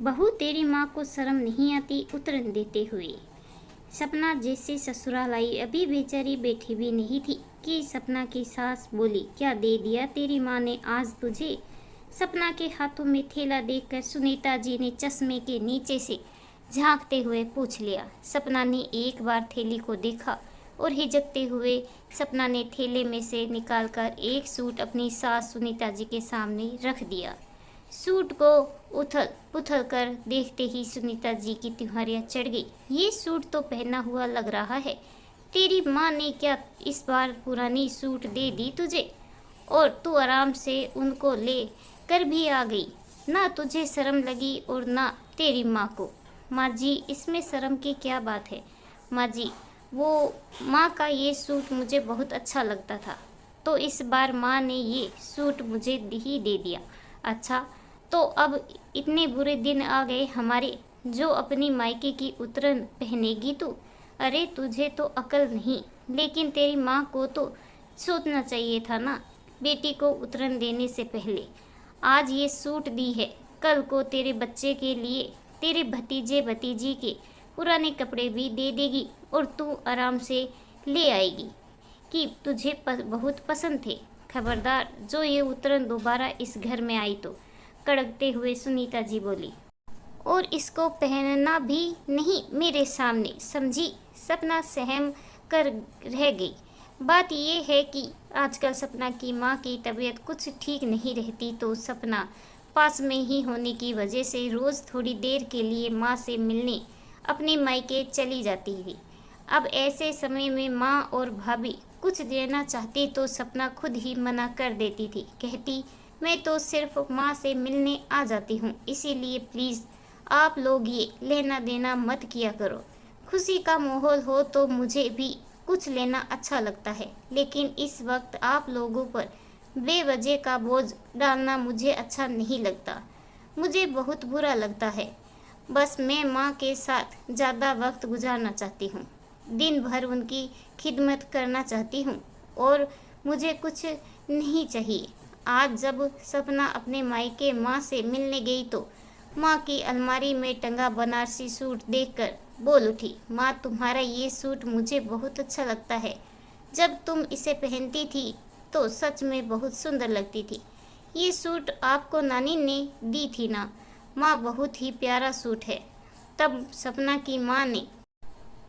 बहू तेरी माँ को शर्म नहीं आती उतरन देते हुए। सपना जैसे ससुराल आई अभी बेचारी बैठी भी नहीं थी कि सपना की सास बोली, क्या दे दिया तेरी माँ ने आज तुझे। सपना के हाथों में थैला देखकर सुनीता जी ने चश्मे के नीचे से झांकते हुए पूछ लिया। सपना ने एक बार थैली को देखा और हिचकते हुए सपना ने थैले में से निकालकर एक सूट अपनी सास सुनीता जी के सामने रख दिया। सूट को उथल पुथल कर देखते ही सुनीता जी की त्योहारियाँ चढ़ गई। ये सूट तो पहना हुआ लग रहा है। तेरी माँ ने क्या इस बार पुरानी सूट दे दी तुझे और तू आराम से उनको ले कर भी आ गई। ना तुझे शर्म लगी और ना तेरी माँ को। माँ जी, इसमें शर्म की क्या बात है। माँ जी, वो माँ का ये सूट मुझे बहुत अच्छा लगता था तो इस बार माँ ने ये सूट मुझे ही दे दिया। अच्छा, तो अब इतने बुरे दिन आ गए हमारे जो अपनी मायके की उतरन पहनेगी तू। अरे तुझे तो अकल नहीं, लेकिन तेरी माँ को तो सोचना चाहिए था ना बेटी को उतरन देने से पहले। आज ये सूट दी है, कल को तेरे बच्चे के लिए तेरे भतीजे भतीजी के पुराने कपड़े भी दे देगी और तू आराम से ले आएगी कि तुझे बहुत पसंद थे। खबरदार जो ये उतरन दोबारा इस घर में आई तो, कड़कते हुए सुनीता जी बोली, और इसको पहनना भी नहीं मेरे सामने, समझी। सपना सहम कर रह गई। बात ये है कि आजकल सपना की माँ की तबीयत कुछ ठीक नहीं रहती तो सपना पास में ही होने की वजह से रोज़ थोड़ी देर के लिए माँ से मिलने अपने मायके चली जाती थी। अब ऐसे समय में माँ और भाभी कुछ देना चाहती तो सपना खुद ही मना कर देती थी। कहती, मैं तो सिर्फ माँ से मिलने आ जाती हूँ, इसीलिए प्लीज़ आप लोग ये लेना देना मत किया करो। खुशी का माहौल हो तो मुझे भी कुछ लेना अच्छा लगता है, लेकिन इस वक्त आप लोगों पर बेवजह का बोझ डालना मुझे अच्छा नहीं लगता। मुझे बहुत बुरा लगता है। बस मैं माँ के साथ ज़्यादा वक्त गुजारना चाहती हूँ, दिन भर उनकी खिदमत करना चाहती हूँ और मुझे कुछ नहीं चाहिए। आज जब सपना अपने मायके माँ से मिलने गई तो माँ की अलमारी में टंगा बनारसी सूट देखकर बोल उठी, माँ तुम्हारा ये सूट मुझे बहुत अच्छा लगता है। जब तुम इसे पहनती थी तो सच में बहुत सुंदर लगती थी। ये सूट आपको नानी ने दी थी ना माँ, बहुत ही प्यारा सूट है। तब सपना की माँ ने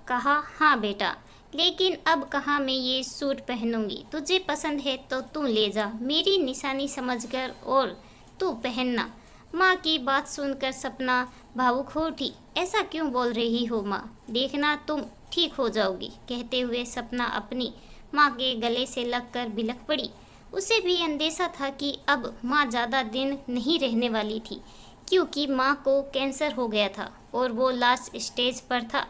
कहा, हाँ बेटा, लेकिन अब कहाँ मैं ये सूट पहनूंगी। तुझे पसंद है तो तू ले जा, मेरी निशानी समझकर और तू पहनना। माँ की बात सुनकर सपना भावुक हो उठी। ऐसा क्यों बोल रही हो माँ, देखना तुम ठीक हो जाओगी। कहते हुए सपना अपनी माँ के गले से लगकर बिलख पड़ी। उसे भी अंदेशा था कि अब माँ ज़्यादा दिन नहीं रहने वाली थी, क्योंकि माँ को कैंसर हो गया था और वो लास्ट स्टेज पर था।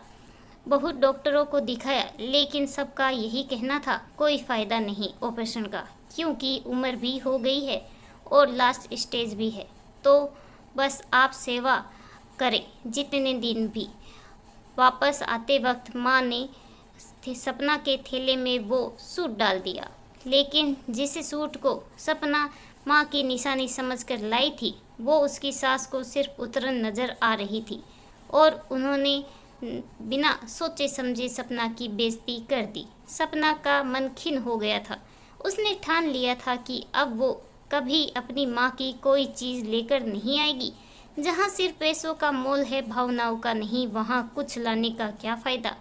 बहुत डॉक्टरों को दिखाया, लेकिन सबका यही कहना था कोई फ़ायदा नहीं ऑपरेशन का, क्योंकि उम्र भी हो गई है और लास्ट स्टेज भी है। तो बस आप सेवा करें जितने दिन भी। वापस आते वक्त माँ ने सपना के थैले में वो सूट डाल दिया, लेकिन जिस सूट को सपना माँ की निशानी समझकर लाई थी वो उसकी सास को सिर्फ उतरन नज़र आ रही थी और उन्होंने बिना सोचे समझे सपना की बेइज्जती कर दी। सपना का मन खिन्न हो गया था। उसने ठान लिया था कि अब वो कभी अपनी माँ की कोई चीज़ लेकर नहीं आएगी। जहाँ सिर्फ पैसों का मोल है, भावनाओं का नहीं, वहाँ कुछ लाने का क्या फ़ायदा।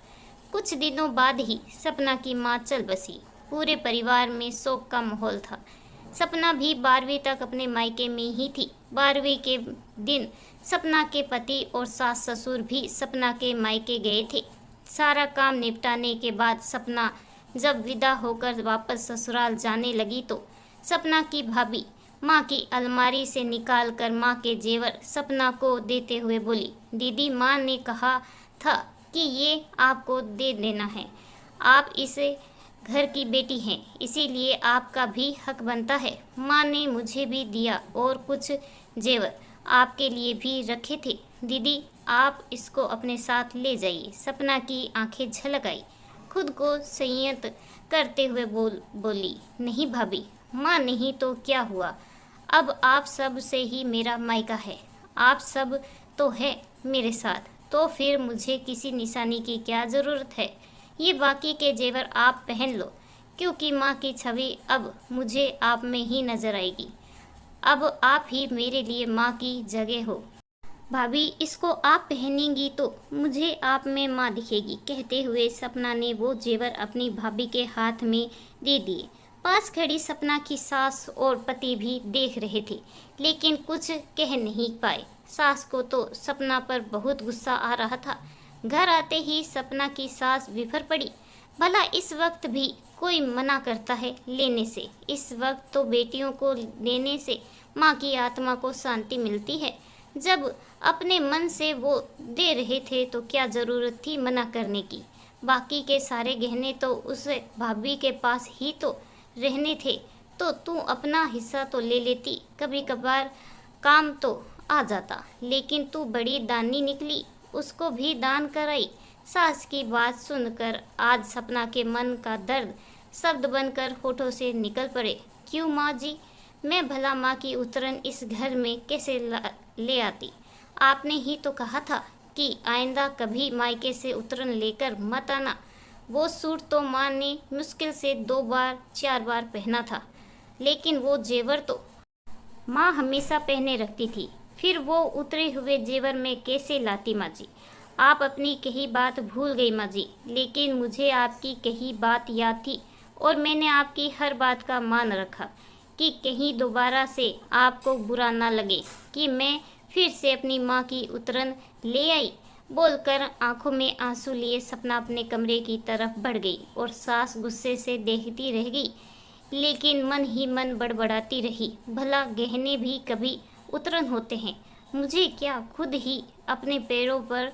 कुछ दिनों बाद ही सपना की माँ चल बसी। पूरे परिवार में शोक का माहौल था। सपना भी 12वीं तक अपने मायके में ही थी। 12वीं के दिन सपना के पति और सास ससुर भी सपना के मायके गए थे। सारा काम निपटाने के बाद सपना जब विदा होकर वापस ससुराल जाने लगी तो सपना की भाभी माँ की अलमारी से निकाल कर माँ के जेवर सपना को देते हुए बोली, दीदी, माँ ने कहा था कि ये आपको दे देना है। आप इसे घर की बेटी हैं, इसीलिए आपका भी हक बनता है। माँ ने मुझे भी दिया और कुछ जेवर आपके लिए भी रखे थे। दीदी, आप इसको अपने साथ ले जाइए। सपना की आंखें झलक आई। खुद को संयत करते हुए बोली, नहीं भाभी, माँ नहीं तो क्या हुआ, अब आप सब से ही मेरा मायका है। आप सब तो है मेरे साथ, तो फिर मुझे किसी निशानी की क्या ज़रूरत है। ये बाकी के जेवर आप पहन लो, क्योंकि माँ की छवि अब मुझे आप में ही नज़र आएगी। अब आप ही मेरे लिए माँ की जगह हो। भाभी, इसको आप पहनेंगी तो मुझे आप में माँ दिखेगी। कहते हुए सपना ने वो जेवर अपनी भाभी के हाथ में दे दिए। पास खड़ी सपना की सास और पति भी देख रहे थे, लेकिन कुछ कह नहीं पाए। सास को तो सपना पर बहुत गुस्सा आ रहा था। घर आते ही सपना की सास बिफर पड़ी। भला इस वक्त भी कोई मना करता है लेने से? इस वक्त तो बेटियों को देने से माँ की आत्मा को शांति मिलती है। जब अपने मन से वो दे रहे थे तो क्या ज़रूरत थी मना करने की। बाकी के सारे गहने तो उस भाभी के पास ही तो रहने थे, तो तू अपना हिस्सा तो ले लेती, कभी कभार काम तो आ जाता। लेकिन तू बड़ी दानी निकली, उसको भी दान कराई। सास की बात सुनकर आज सपना के मन का दर्द शब्द बनकर होठों से निकल पड़े। क्यों माँ जी, मैं भला माँ की उतरन इस घर में कैसे ले आती? आपने ही तो कहा था कि आइंदा कभी मायके से उतरन लेकर मत आना। वो सूट तो माँ ने मुश्किल से 2 बार 4 बार पहना था, लेकिन वो जेवर तो माँ हमेशा पहने रखती थी। फिर वो उतरे हुए जेवर में कैसे लाती माँ जी? आप अपनी कही बात भूल गई माँ जी, लेकिन मुझे आपकी कही बात याद थी और मैंने आपकी हर बात का मान रखा कि कहीं दोबारा से आपको बुरा ना लगे कि मैं फिर से अपनी माँ की उतरन ले आई। बोलकर आंखों में आंसू लिए सपना अपने कमरे की तरफ बढ़ गई और सास गुस्से से देखती रह गई, लेकिन मन ही मन बड़बड़ाती रही। भला गहने भी कभी उतरन होते हैं? मुझे क्या खुद ही अपने पैरों पर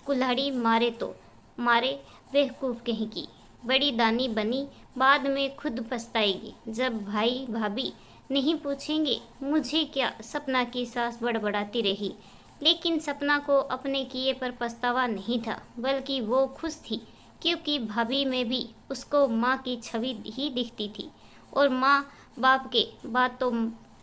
कुल्हाड़ी मारे तो मारे, बेवकूफ़ कहीं की। बड़ी दानी बनी, बाद में खुद पछताएगी जब भाई भाभी नहीं पूछेंगे। मुझे क्या? सपना की सास बड़बड़ाती रही, लेकिन सपना को अपने किए पर पछतावा नहीं था, बल्कि वो खुश थी, क्योंकि भाभी में भी उसको माँ की छवि ही दिखती थी। और माँ बाप के बाद तो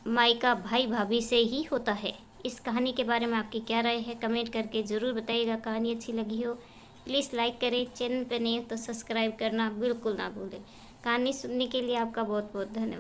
मायका भाई भाभी से ही होता है। इस कहानी के बारे में आपकी क्या राय है, कमेंट करके ज़रूर बताइएगा। कहानी अच्छी लगी हो प्लीज़ लाइक करें, चैनल पर नहीं तो सब्सक्राइब करना बिल्कुल ना भूलें। कहानी सुनने के लिए आपका बहुत बहुत धन्यवाद।